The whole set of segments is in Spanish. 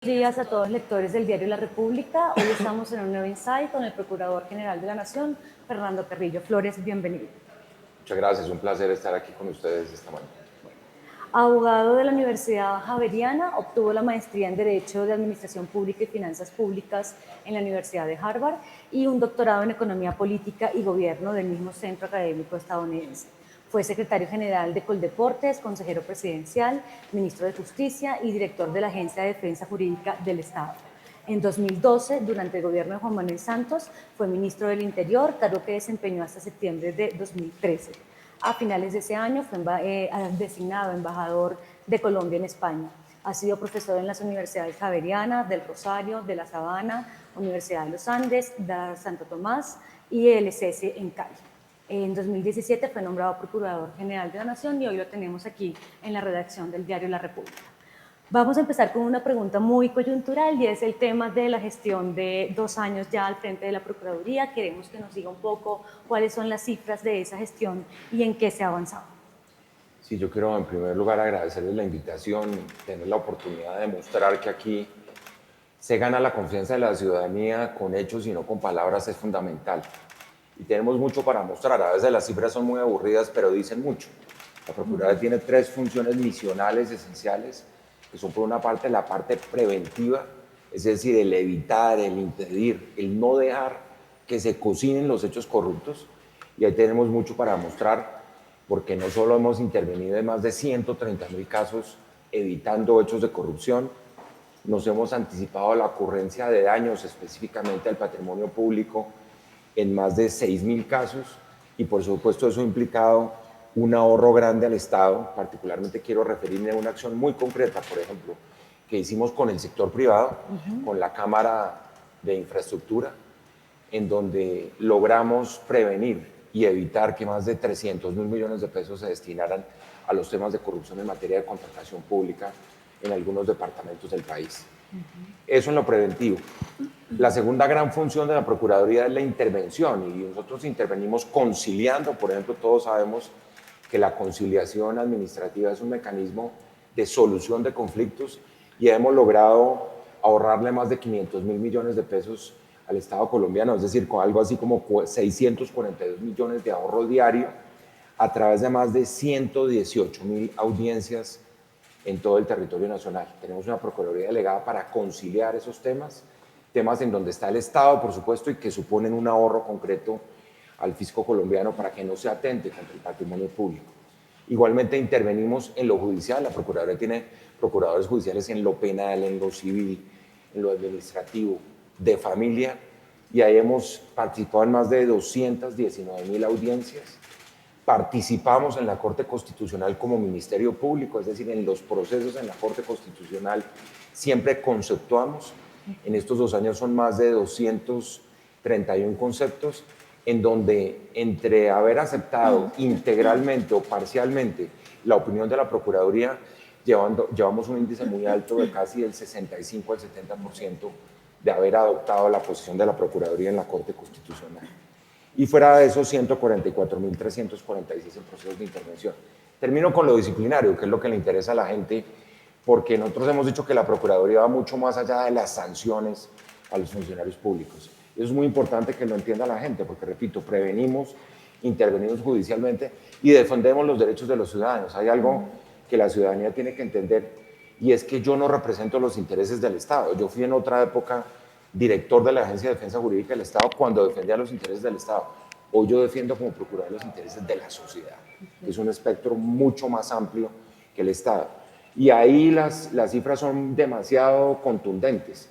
Buenos días a todos los lectores del diario La República. Hoy estamos en un nuevo Insight con el Procurador General de la Nación, Fernando Carrillo Flores. Bienvenido. Muchas gracias, un placer estar aquí con ustedes esta mañana. Abogado de la Universidad Javeriana, obtuvo la maestría en Derecho de Administración Pública y Finanzas Públicas en la Universidad de Harvard y un doctorado en Economía Política y Gobierno del mismo centro académico estadounidense. Fue secretario general de Coldeportes, consejero presidencial, ministro de Justicia y director de la Agencia de Defensa Jurídica del Estado. En 2012, durante el gobierno de Juan Manuel Santos, fue ministro del Interior, cargo que desempeñó hasta septiembre de 2013. A finales de ese año fue designado embajador de Colombia en España. Ha sido profesor en las universidades Javeriana, del Rosario, de La Sabana, Universidad de los Andes, de Santo Tomás y el ESESI en Cali. En 2017 fue nombrado Procurador General de la Nación y hoy lo tenemos aquí en la redacción del diario La República. Vamos a empezar con una pregunta muy coyuntural y es el tema de la gestión de 2 años ya al frente de la Procuraduría. Queremos que nos diga un poco cuáles son las cifras de esa gestión y en qué se ha avanzado. Sí, yo quiero en primer lugar agradecerles la invitación, tener la oportunidad de mostrar que aquí se gana la confianza de la ciudadanía con hechos y no con palabras es fundamental. Y tenemos mucho para mostrar. A veces las cifras son muy aburridas, pero dicen mucho. La Procuraduría tiene 3 funciones misionales esenciales, que son por una parte la parte preventiva, es decir, el evitar, el impedir, el no dejar que se cocinen los hechos corruptos. Y ahí tenemos mucho para mostrar, porque no solo hemos intervenido en más de 130.000 casos evitando hechos de corrupción, nos hemos anticipado a la ocurrencia de daños específicamente al patrimonio público en más de 6.000 casos y por supuesto eso ha implicado un ahorro grande al Estado. Particularmente quiero referirme a una acción muy concreta, por ejemplo, que hicimos con el sector privado, con la Cámara de Infraestructura, en donde logramos prevenir y evitar que más de 300.000 millones de pesos se destinaran a los temas de corrupción en materia de contratación pública en algunos departamentos del país. Eso en lo preventivo. La segunda gran función de la Procuraduría es la intervención y nosotros intervenimos conciliando. Por ejemplo, todos sabemos que la conciliación administrativa es un mecanismo de solución de conflictos y hemos logrado ahorrarle más de 500.000 millones de pesos al Estado colombiano, es decir, con algo así como 642 millones de ahorro diario a través de más de 118.000 audiencias en todo el territorio nacional. Tenemos una Procuraduría delegada para conciliar esos temas en donde está el Estado, por supuesto, y que suponen un ahorro concreto al fisco colombiano para que no se atente contra el patrimonio público. Igualmente intervenimos en lo judicial. La Procuraduría tiene procuradores judiciales en lo penal, en lo civil, en lo administrativo, de familia, y ahí hemos participado en más de 219.000 audiencias. Participamos en la Corte Constitucional como Ministerio Público, es decir, en los procesos en la Corte Constitucional siempre conceptuamos. En estos 2 años son más de 231 conceptos, en donde entre haber aceptado integralmente o parcialmente la opinión de la Procuraduría, llevamos un índice muy alto de casi del 65 al 70% de haber adoptado la posición de la Procuraduría en la Corte Constitucional. Y fuera de esos 144.346 en procesos de intervención. Termino con lo disciplinario, que es lo que le interesa a la gente, porque nosotros hemos dicho que la Procuraduría va mucho más allá de las sanciones a los funcionarios públicos. Eso es muy importante que lo entienda la gente, porque, repito, prevenimos, intervenimos judicialmente y defendemos los derechos de los ciudadanos. Hay algo que la ciudadanía tiene que entender, y es que yo no represento los intereses del Estado. Yo fui en otra época director de la Agencia de Defensa Jurídica del Estado cuando defendía los intereses del Estado. Hoy yo defiendo como procurador los intereses de la sociedad, que es un espectro mucho más amplio que el Estado. Y ahí las cifras son demasiado contundentes,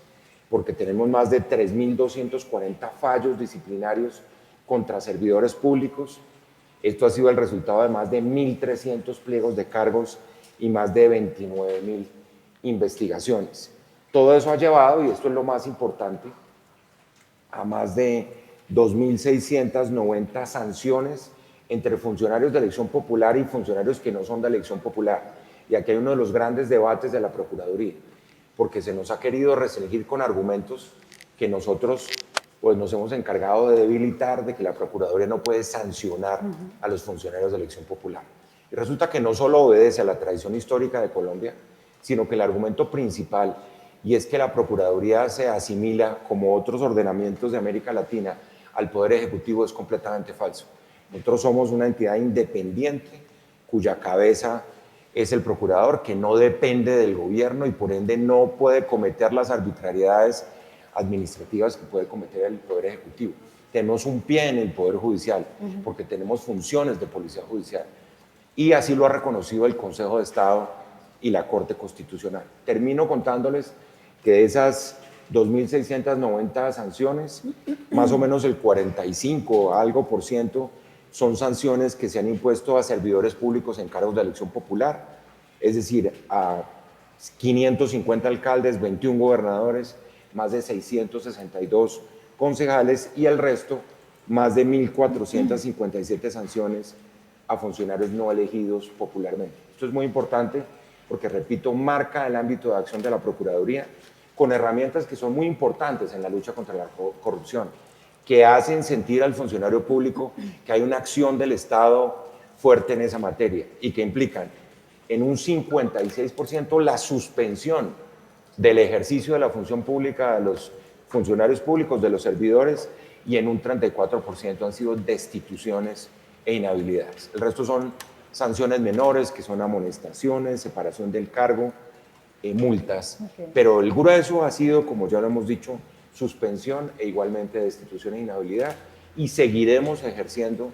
porque tenemos más de 3.240 fallos disciplinarios contra servidores públicos. Esto ha sido el resultado de más de 1.300 pliegos de cargos y más de 29.000 investigaciones. Todo eso ha llevado, y esto es lo más importante, a más de 2.690 sanciones entre funcionarios de elección popular y funcionarios que no son de elección popular. Y aquí hay uno de los grandes debates de la Procuraduría, porque se nos ha querido restringir con argumentos que nosotros pues, nos hemos encargado de debilitar, de que la Procuraduría no puede sancionar a los funcionarios de elección popular. Y resulta que no solo obedece a la tradición histórica de Colombia, sino que el argumento principal y es que la Procuraduría se asimila, como otros ordenamientos de América Latina, al Poder Ejecutivo. Es completamente falso. Nosotros somos una entidad independiente cuya cabeza es el procurador, que no depende del gobierno y por ende no puede cometer las arbitrariedades administrativas que puede cometer el Poder Ejecutivo. Tenemos un pie en el Poder Judicial, porque tenemos funciones de policía judicial. Y así lo ha reconocido el Consejo de Estado y la Corte Constitucional. Termino contándoles que de esas 2.690 sanciones, más o menos el 45 algo por ciento son sanciones que se han impuesto a servidores públicos en cargos de elección popular, es decir, a 550 alcaldes, 21 gobernadores, más de 662 concejales y el resto, más de 1.457 sanciones a funcionarios no elegidos popularmente. Esto es muy importante porque, repito, marca el ámbito de acción de la Procuraduría con herramientas que son muy importantes en la lucha contra la corrupción, que hacen sentir al funcionario público que hay una acción del Estado fuerte en esa materia y que implican en un 56% la suspensión del ejercicio de la función pública de los funcionarios públicos, de los servidores, y en un 34% han sido destituciones e inhabilidades. El resto son sanciones menores, que son amonestaciones, separación del cargo, multas. Okay. Pero el grueso ha sido, como ya lo hemos dicho, suspensión e igualmente destitución e inhabilidad, y seguiremos ejerciendo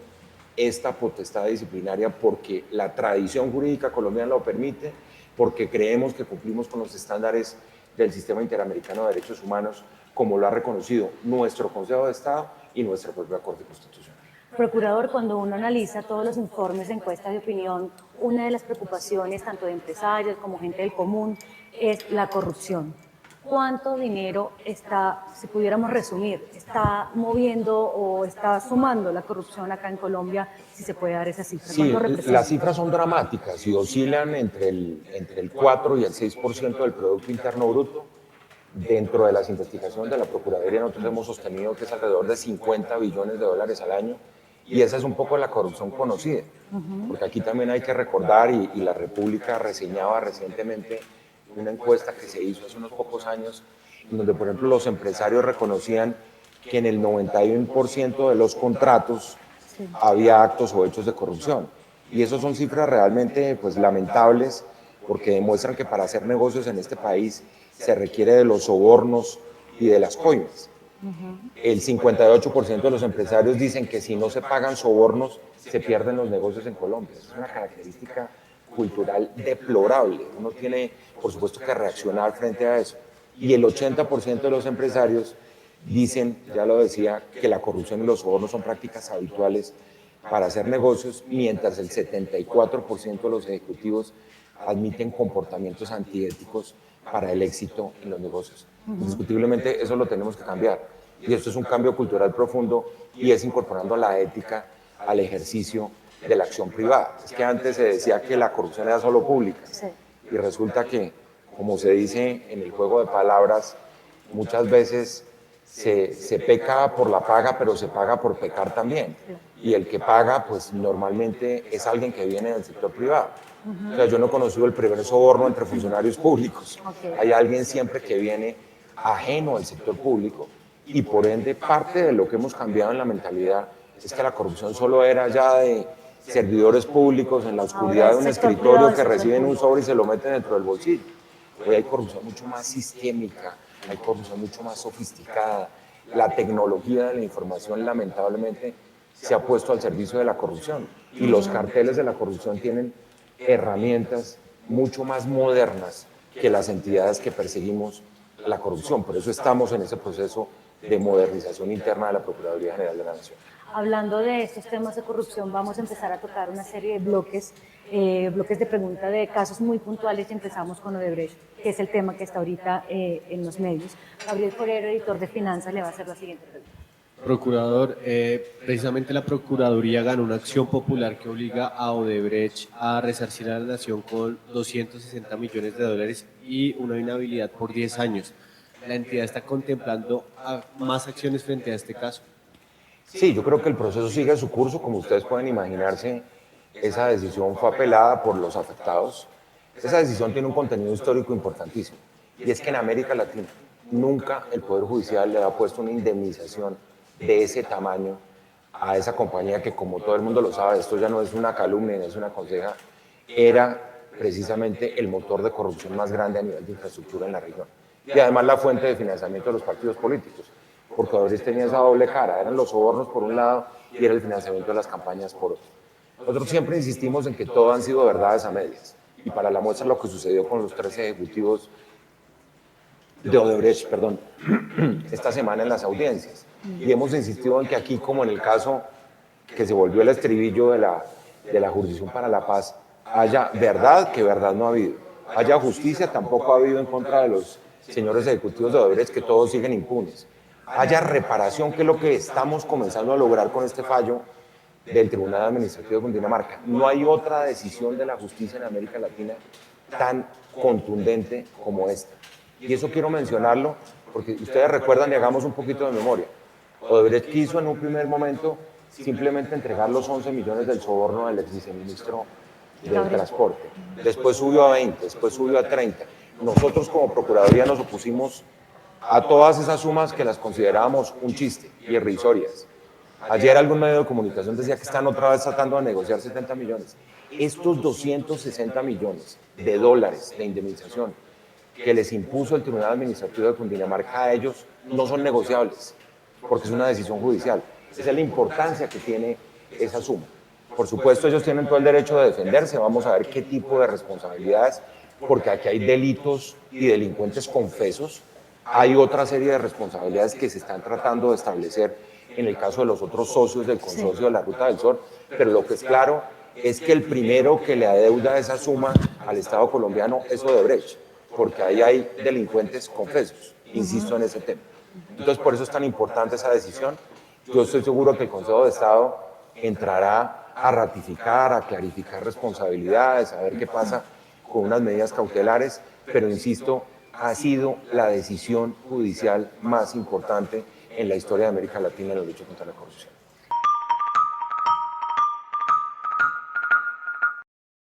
esta potestad disciplinaria porque la tradición jurídica colombiana lo permite, porque creemos que cumplimos con los estándares del Sistema Interamericano de Derechos Humanos, como lo ha reconocido nuestro Consejo de Estado y nuestra propia Corte Constitucional. Procurador, cuando uno analiza todos los informes de encuestas de opinión, una de las preocupaciones tanto de empresarios como gente del común es la corrupción. ¿Cuánto dinero está, si pudiéramos resumir, está moviendo o está sumando la corrupción acá en Colombia, si se puede dar esa cifra? Sí, las cifras son dramáticas y oscilan entre el 4 y el 6% del Producto Interno Bruto. Dentro de las investigaciones de la Procuraduría nosotros hemos sostenido que es alrededor de 50 billones de dólares al año, y esa es un poco la corrupción conocida, porque aquí también hay que recordar, y la República reseñaba recientemente una encuesta que se hizo hace unos pocos años, en donde, por ejemplo, los empresarios reconocían que en el 91% de los contratos había actos o hechos de corrupción. Y esas son cifras realmente pues, lamentables, porque demuestran que para hacer negocios en este país se requiere de los sobornos y de las coimas. El 58% de los empresarios dicen que si no se pagan sobornos, se pierden los negocios en Colombia. Es una característica cultural deplorable. Uno tiene, por supuesto, que reaccionar frente a eso. Y el 80% de los empresarios dicen, ya lo decía, que la corrupción y los sobornos son prácticas habituales para hacer negocios, mientras el 74% de los ejecutivos admiten comportamientos antiéticos para el éxito en los negocios. Indiscutiblemente eso lo tenemos que cambiar. Y esto es un cambio cultural profundo, y es incorporando la ética al ejercicio de la acción privada. Es que antes se decía que la corrupción era solo pública, y resulta que, como se dice en el juego de palabras, muchas veces se peca por la paga, pero se paga por pecar también. Y el que paga, pues normalmente es alguien que viene del sector privado. O sea, yo no he conocido el primer soborno entre funcionarios públicos. Hay alguien siempre que viene ajeno al sector público, y por ende parte de lo que hemos cambiado en la mentalidad es que la corrupción solo era ya de servidores públicos en la oscuridad de un escritorio que reciben un sobre y se lo meten dentro del bolsillo. Hoy hay corrupción mucho más sistémica, hay corrupción mucho más sofisticada. La tecnología de la información lamentablemente se ha puesto al servicio de la corrupción, y los carteles de la corrupción tienen herramientas mucho más modernas que las entidades que perseguimos la corrupción. Por eso estamos en ese proceso de modernización interna de la Procuraduría General de la Nación. Hablando de estos temas de corrupción, vamos a empezar a tocar una serie de bloques de preguntas de casos muy puntuales, y empezamos con Odebrecht, que es el tema que está ahorita en los medios. Gabriel Forero, editor de Finanzas, le va a hacer la siguiente pregunta. Procurador, precisamente la Procuraduría ganó una acción popular que obliga a Odebrecht a resarcir a la nación con 260 millones de dólares y una inhabilidad por 10 años. ¿La entidad está contemplando más acciones frente a este caso? Sí, yo creo que el proceso sigue su curso. Como ustedes pueden imaginarse, esa decisión fue apelada por los afectados. Esa decisión tiene un contenido histórico importantísimo. y es que en América Latina nunca el Poder Judicial le ha puesto una indemnización de ese tamaño a esa compañía que, como todo el mundo lo sabe, esto ya no es una calumnia, no es una conseja, era precisamente el motor de corrupción más grande a nivel de infraestructura en la región. Y además la fuente de financiamiento de los partidos políticos, porque Odebrecht tenía esa doble cara, eran los sobornos por un lado y era el financiamiento de las campañas por otro. Nosotros siempre insistimos en que todo han sido verdades a medias, y para la muestra lo que sucedió con los 13 ejecutivos de Odebrecht, perdón, esta semana en las audiencias. Y hemos insistido en que aquí, como en el caso que se volvió el estribillo de la Jurisdicción para la Paz, haya verdad, que verdad no ha habido. Haya justicia, tampoco ha habido en contra de los señores ejecutivos de Odebrecht, que todos siguen impunes. Haya reparación, que es lo que estamos comenzando a lograr con este fallo del Tribunal Administrativo de Cundinamarca. No hay otra decisión de la justicia en América Latina tan contundente como esta. Y eso quiero mencionarlo porque ustedes recuerdan, y hagamos un poquito de memoria. Odebrecht quiso en un primer momento simplemente entregar los 11 millones del soborno del ex viceministro del Transporte. Después subió a 20, después subió a 30. Nosotros como Procuraduría nos opusimos a todas esas sumas que las considerábamos un chiste y irrisorias. Ayer algún medio de comunicación decía que están otra vez tratando de negociar 70 millones. Estos 260 millones de dólares de indemnización que les impuso el Tribunal Administrativo de Cundinamarca a ellos no son negociables, porque es una decisión judicial. Esa es la importancia que tiene esa suma. Por supuesto, ellos tienen todo el derecho de defenderse, vamos a ver qué tipo de responsabilidades, porque aquí hay delitos y delincuentes confesos, hay otra serie de responsabilidades que se están tratando de establecer en el caso de los otros socios del consorcio de la Ruta del Sol, pero lo que es claro es que el primero que le adeuda esa suma al Estado colombiano es Odebrecht, porque ahí hay delincuentes confesos, insisto en ese tema. Entonces, por eso es tan importante esa decisión. Yo estoy seguro que el Consejo de Estado entrará a ratificar, a clarificar responsabilidades, a ver qué pasa con unas medidas cautelares, pero insisto, ha sido la decisión judicial más importante en la historia de América Latina en la lucha contra la corrupción.